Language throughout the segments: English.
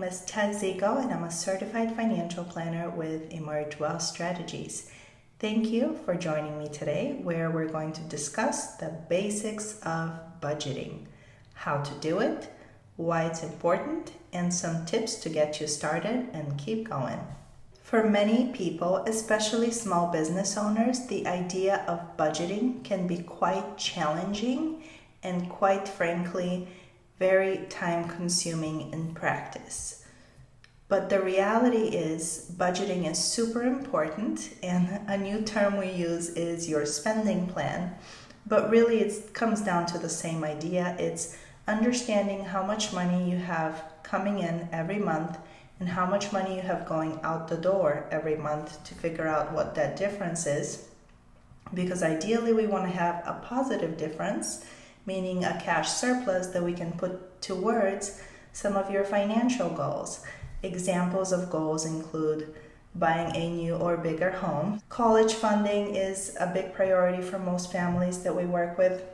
is Tess Zigo, and I'm a certified financial planner with Emerge Wealth Strategies. Thank you for joining me today, where we're going to discuss the basics of budgeting, how to do it, why it's important, and some tips to get you started and keep going. For many people, especially small business owners, the idea of budgeting can be quite challenging and, quite frankly, very time-consuming in practice. But the reality is budgeting is super important, and a new term we use is your spending plan. But really it comes down to the same idea. It's understanding how much money you have coming in every month and how much money you have going out the door every month to figure out what that difference is. Because ideally we want to have a positive difference, meaning a cash surplus that we can put towards some of your financial goals. Examples of goals include buying a new or bigger home. College funding is a big priority for most families that we work with,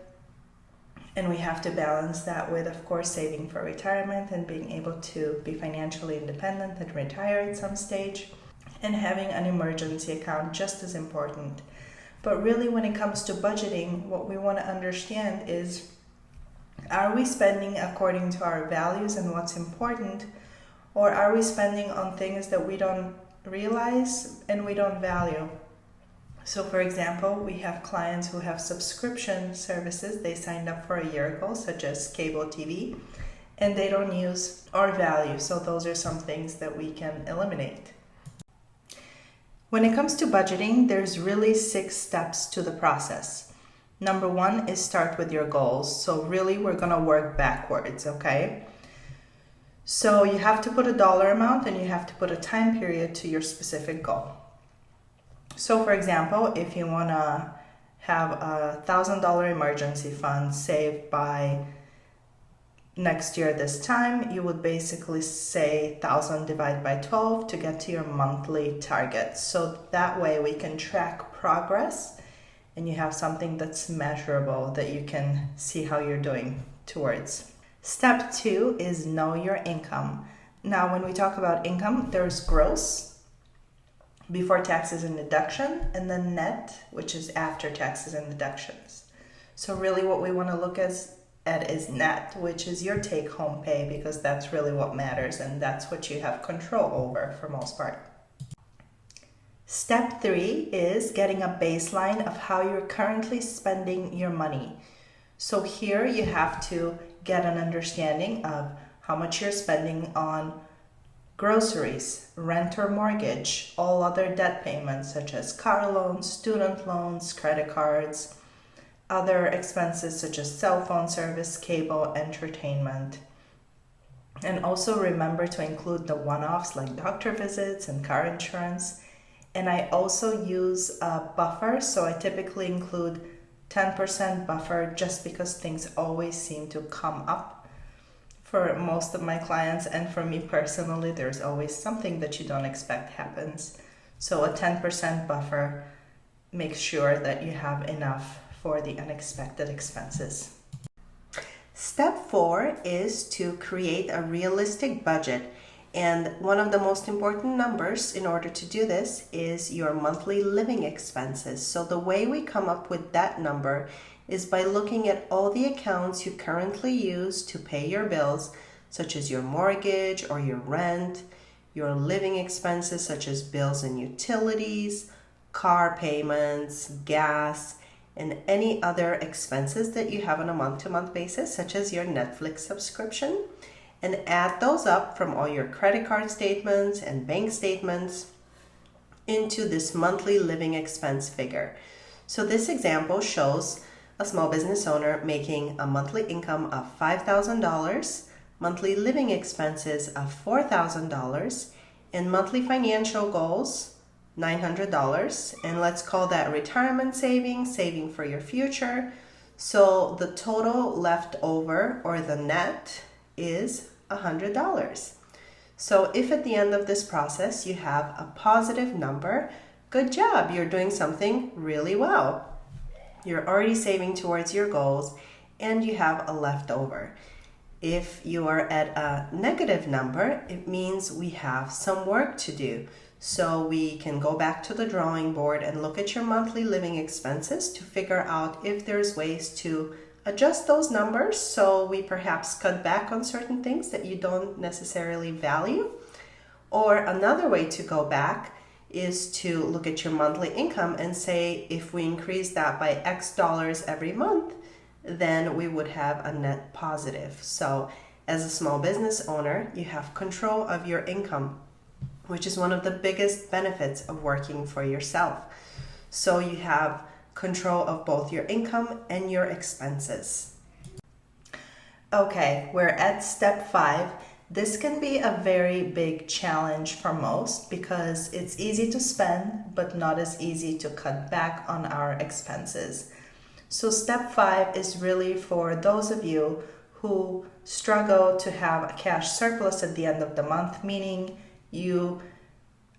and we have to balance that with, of course, saving for retirement and being able to be financially independent and retire at some stage, and having an emergency account just as important. But really, when it comes to budgeting, what we want to understand is, are we spending according to our values and what's important, or are we spending on things that we don't realize and we don't value? So for example, we have clients who have subscription services they signed up for a year ago, such as cable TV, and they don't use or value. So those are some things that we can eliminate. When it comes to budgeting, there's really 6 steps to the process. Number 1 is start with your goals. So really we're gonna work backwards, okay? So you have to put a dollar amount and you have to put a time period to your specific goal. So for example, if you wanna have a $1,000 emergency fund saved by next year this time, you would basically say 1,000 divided by 12 to get to your monthly target. So that way we can track progress and you have something that's measurable that you can see how you're doing towards. Step 2 is know your income. Now, when we talk about income, there's gross, before taxes and deduction, and then net, which is after taxes and deductions. So really what we want to look at is net, which is your take-home pay, because that's really what matters and that's what you have control over for most part. Step 3 is getting a baseline of how you're currently spending your money. So here you have to get an understanding of how much you're spending on groceries, rent or mortgage, all other debt payments such as car loans, student loans, credit cards, other expenses such as cell phone service, cable, entertainment. And also remember to include the one-offs like doctor visits and car insurance. And I also use a buffer, so I typically include 10% buffer just because things always seem to come up for most of my clients, and for me personally, there's always something that you don't expect happens. So a 10% buffer makes sure that you have enough for the unexpected expenses. Step 4 is to create a realistic budget. And one of the most important numbers in order to do this is your monthly living expenses. So the way we come up with that number is by looking at all the accounts you currently use to pay your bills, such as your mortgage or your rent, your living expenses such as bills and utilities, car payments, gas, and any other expenses that you have on a month-to-month basis, such as your Netflix subscription, and add those up from all your credit card statements and bank statements into this monthly living expense figure. So this example shows a small business owner making a monthly income of $5,000, monthly living expenses of $4,000, and monthly financial goals $900, and let's call that retirement saving for your future. So the total left over, or the net, is $100. So if at the end of this process you have a positive number, good job, you're doing something really well. You're already saving towards your goals and you have a leftover. If you are at a negative number, it means we have some work to do. So we can go back to the drawing board and look at your monthly living expenses to figure out if there's ways to adjust those numbers so we perhaps cut back on certain things that you don't necessarily value. Or another way to go back is to look at your monthly income and say, if we increase that by X dollars every month, then we would have a net positive. So as a small business owner, you have control of your income, which is one of the biggest benefits of working for yourself. So you have control of both your income and your expenses. Okay, we're at step 5. This can be a very big challenge for most because it's easy to spend, but not as easy to cut back on our expenses. So step 5 is really for those of you who struggle to have a cash surplus at the end of the month, meaning you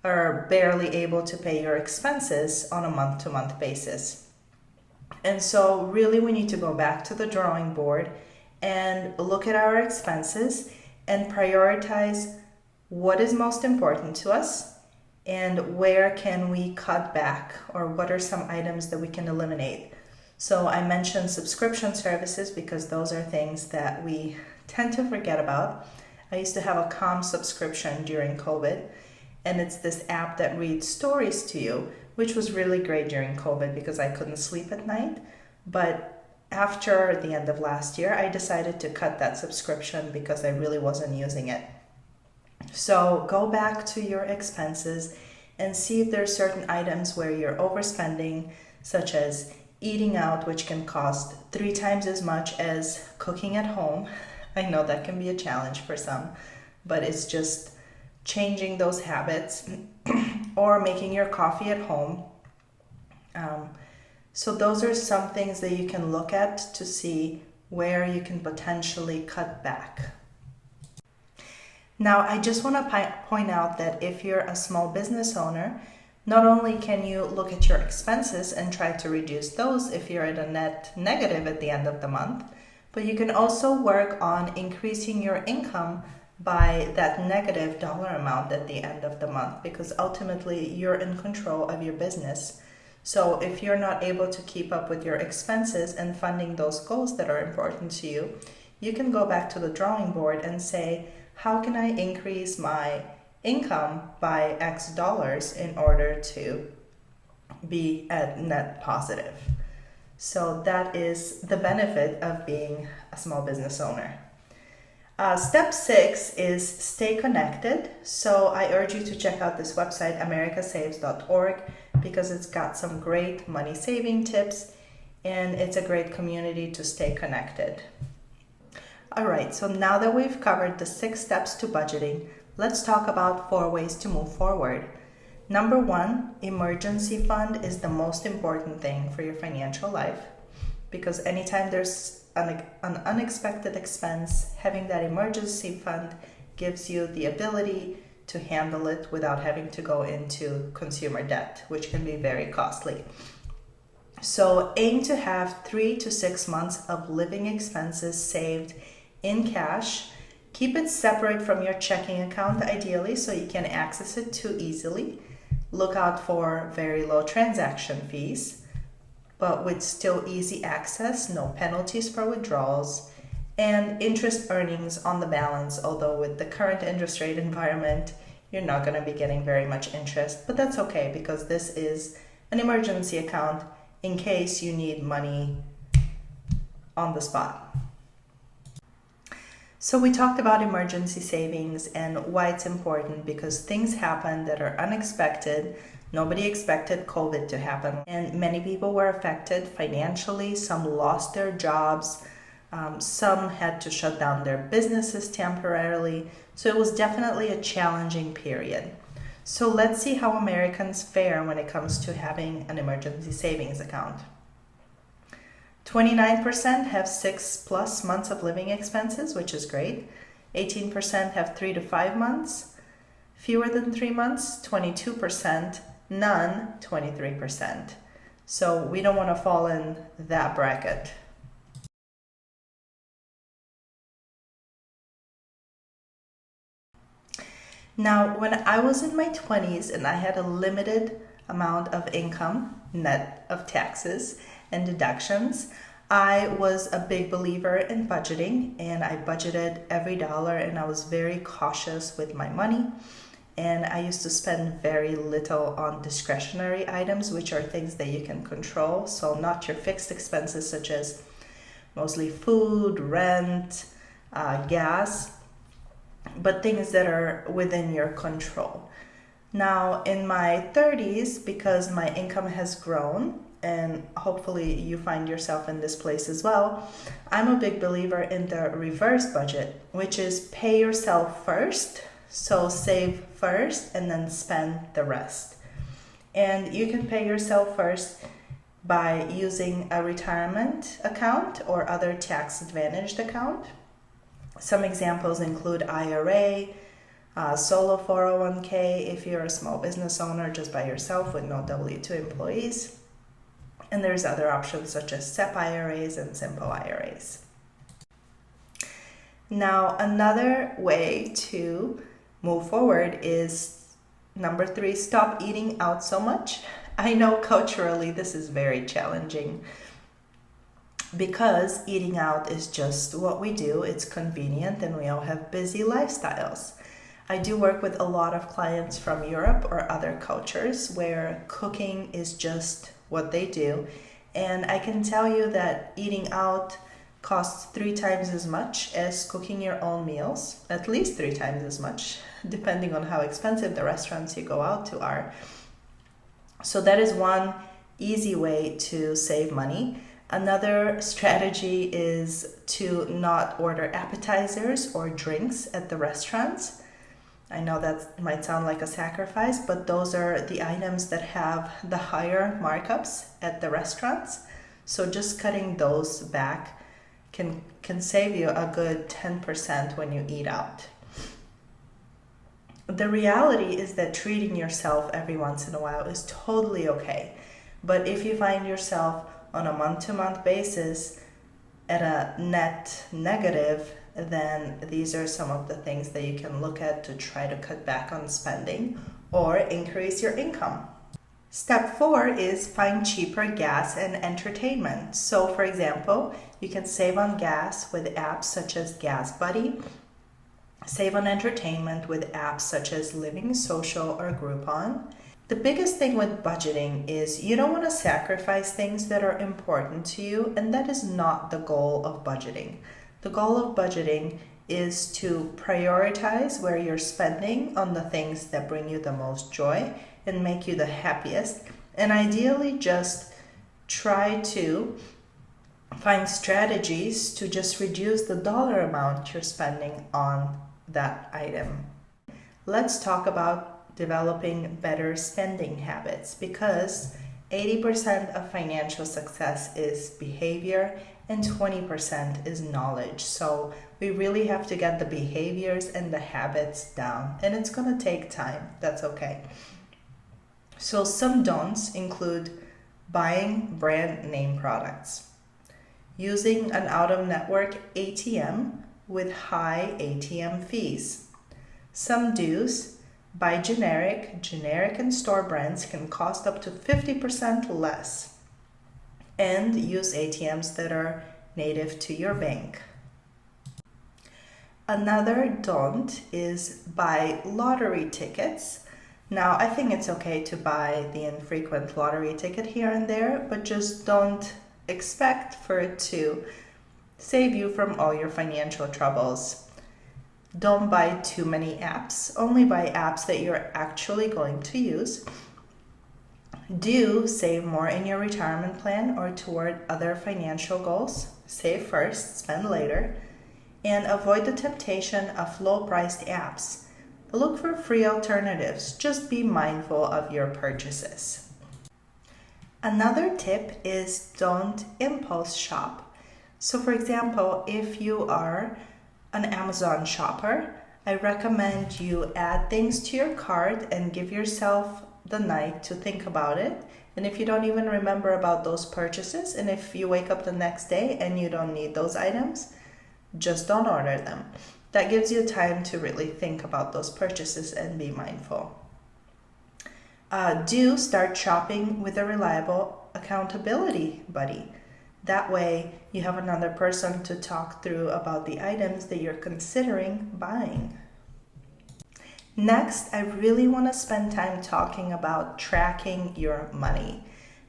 are barely able to pay your expenses on a month-to-month basis. And so really we need to go back to the drawing board and look at our expenses and prioritize what is most important to us and where can we cut back, or what are some items that we can eliminate. So I mentioned subscription services because those are things that we tend to forget about. I used to have a Calm subscription during COVID, and it's this app that reads stories to you, which was really great during COVID because I couldn't sleep at night. But after the end of last year, I decided to cut that subscription because I really wasn't using it. So go back to your expenses and see if there are certain items where you're overspending, such as eating out, which can cost 3 times as much as cooking at home. I know that can be a challenge for some, but it's just changing those habits or making your coffee at home. So those are some things that you can look at to see where you can potentially cut back. Now, I just want to point out that if you're a small business owner, not only can you look at your expenses and try to reduce those if you're at a net negative at the end of the month, but you can also work on increasing your income by that negative dollar amount at the end of the month, because ultimately you're in control of your business. So if you're not able to keep up with your expenses and funding those goals that are important to you, you can go back to the drawing board and say, how can I increase my income by X dollars in order to be at net positive? So that is the benefit of being a small business owner. Step 6 is stay connected. So I urge you to check out this website, americasaves.org, because it's got some great money saving tips and it's a great community to stay connected. All right, so now that we've covered the 6 steps to budgeting, let's talk about 4 ways to move forward. Number 1, emergency fund is the most important thing for your financial life, because anytime there's an unexpected expense, having that emergency fund gives you the ability to handle it without having to go into consumer debt, which can be very costly. So aim to have 3 to 6 months of living expenses saved in cash. Keep it separate from your checking account ideally so you can access it too easily. Look out for very low transaction fees, but with still easy access, no penalties for withdrawals, and interest earnings on the balance, although with the current interest rate environment, you're not going to be getting very much interest, but that's okay because this is an emergency account in case you need money on the spot. So we talked about emergency savings and why it's important, because things happen that are unexpected. Nobody expected COVID to happen, and many people were affected financially. Some lost their jobs. Some had to shut down their businesses temporarily. So it was definitely a challenging period. So let's see how Americans fare when it comes to having an emergency savings account. 29% have 6+ months of living expenses, which is great. 18% have 3 to 5 months. Fewer than 3 months, 22%. None, 23%. So we don't want to fall in that bracket. Now, when I was in my 20s and I had a limited amount of income, net of taxes and deductions, I was a big believer in budgeting, and I budgeted every dollar, and I was very cautious with my money. And I used to spend very little on discretionary items, which are things that you can control. So not your fixed expenses, such as mostly food, rent, gas, but things that are within your control. Now, in my 30s, because my income has grown, and hopefully you find yourself in this place as well, I'm a big believer in the reverse budget, which is pay yourself first. So save first and then spend the rest. And you can pay yourself first by using a retirement account or other tax advantaged account. Some examples include IRA, solo 401k if you're a small business owner just by yourself with no W-2 employees. And there's other options such as SEP IRAs and simple IRAs. Now, another way to move forward is number 3, stop eating out so much. I know culturally this is very challenging because eating out is just what we do. It's convenient and we all have busy lifestyles. I do work with a lot of clients from Europe or other cultures where cooking is just what they do. And I can tell you that eating out costs 3 times as much as cooking your own meals, at least 3 times as much, depending on how expensive the restaurants you go out to are. So that is one easy way to save money. Another strategy is to not order appetizers or drinks at the restaurants. I know that might sound like a sacrifice, but those are the items that have the higher markups at the restaurants. So just cutting those back can save you a good 10% when you eat out. The reality is that treating yourself every once in a while is totally okay. But if you find yourself on a month-to-month basis at a net negative, then these are some of the things that you can look at to try to cut back on spending or increase your income. Step 4 is find cheaper gas and entertainment. So for example, you can save on gas with apps such as Gas Buddy, save on entertainment with apps such as Living Social or Groupon. The biggest thing with budgeting is you don't want to sacrifice things that are important to you, and that is not the goal of budgeting. The goal of budgeting is to prioritize where you're spending on the things that bring you the most joy and make you the happiest, and ideally just try to find strategies to just reduce the dollar amount you're spending on that item. Let's talk about developing better spending habits, because 80% of financial success is behavior and 20% is knowledge. So we really have to get the behaviors and the habits down, and it's going to take time. That's okay. So some don'ts include buying brand name products, using an out-of-network ATM with high ATM fees. Some do's: buy generic and store brands can cost up to 50% less, and use ATMs that are native to your bank. Another don't is buy lottery tickets. Now, I think it's okay to buy the infrequent lottery ticket here and there, but just don't expect for it to save you from all your financial troubles. Don't buy too many apps. Only buy apps that you're actually going to use. Do save more in your retirement plan or toward other financial goals. Save first, spend later. And avoid the temptation of low-priced apps. Look for free alternatives. Just be mindful of your purchases. Another tip is don't impulse shop. So for example, if you are an Amazon shopper, I recommend you add things to your cart and give yourself the night to think about it. And if you don't even remember about those purchases, and if you wake up the next day and you don't need those items, Just don't order them. That gives you time to really think about those purchases and be mindful. Do start shopping with a reliable accountability buddy. That way you have another person to talk through about the items that you're considering buying. Next, I really want to spend time talking about tracking your money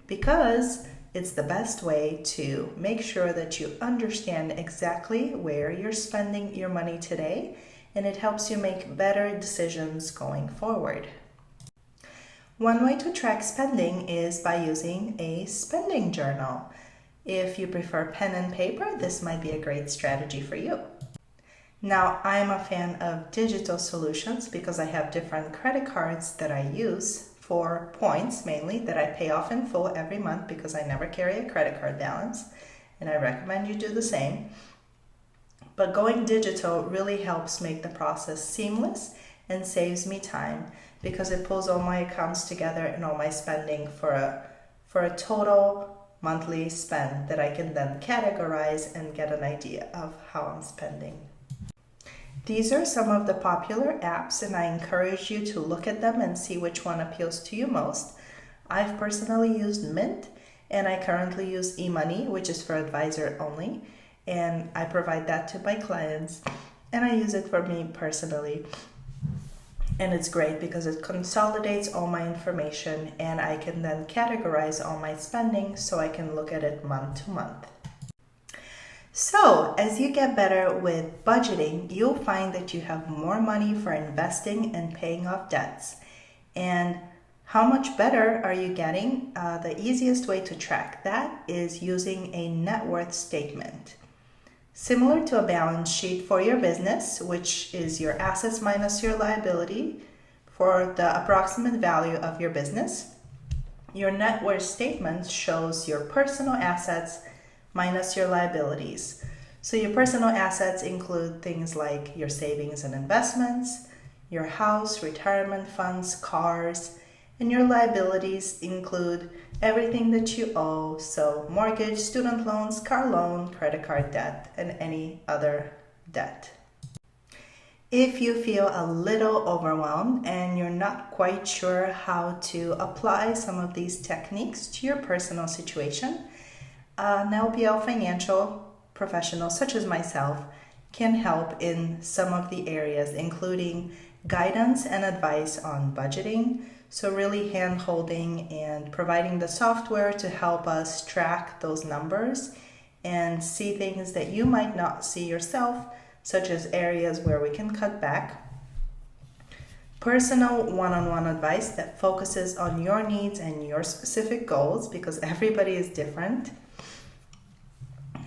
because it's the best way to make sure that you understand exactly where you're spending your money today, and it helps you make better decisions going forward. One way to track spending is by using a spending journal. If you prefer pen and paper, this might be a great strategy for you. Now, I'm a fan of digital solutions because I have different credit cards that I use for points mainly that I pay off in full every month because I never carry a credit card balance, and I recommend you do the same. But going digital really helps make the process seamless and saves me time because it pulls all my accounts together and all my spending for a total monthly spend that I can then categorize and get an idea of how I'm spending. These are some of the popular apps, and I encourage you to look at them and see which one appeals to you most. I've personally used Mint, and I currently use eMoney, which is for advisor only, and I provide that to my clients, and I use it for me personally. And it's great because it consolidates all my information, and I can then categorize all my spending so I can look at it month to month. So, as you get better with budgeting, you'll find that you have more money for investing and paying off debts. And how much better are you getting? The easiest way to track that is using a net worth statement. Similar to a balance sheet for your business, which is your assets minus your liability for the approximate value of your business, your net worth statement shows your personal assets minus your liabilities. So your personal assets include things like your savings and investments, your house, retirement funds, cars, and your liabilities include everything that you owe, so mortgage, student loans, car loan, credit card debt, and any other debt. If you feel a little overwhelmed and you're not quite sure how to apply some of these techniques to your personal situation, an LPL financial professional such as myself can help in some of the areas, including guidance and advice on budgeting. So really hand-holding and providing the software to help us track those numbers and see things that you might not see yourself, such as areas where we can cut back. Personal one-on-one advice that focuses on your needs and your specific goals because everybody is different.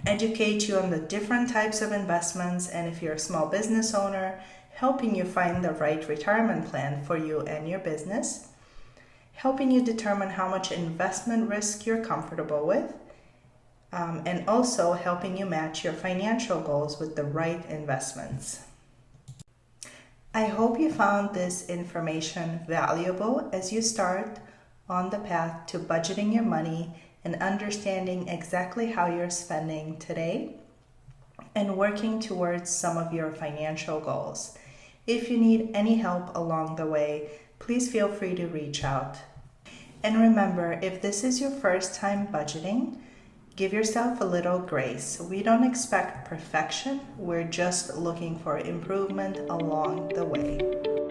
Educate you on the different types of investments, and if you're a small business owner, helping you find the right retirement plan for you and your business. Helping you determine how much investment risk you're comfortable with, and also helping you match your financial goals with the right investments. I hope you found this information valuable as you start on the path to budgeting your money and understanding exactly how you're spending today and working towards some of your financial goals. If you need any help along the way, please feel free to reach out. And remember, if this is your first time budgeting, give yourself a little grace. We don't expect perfection, we're just looking for improvement along the way.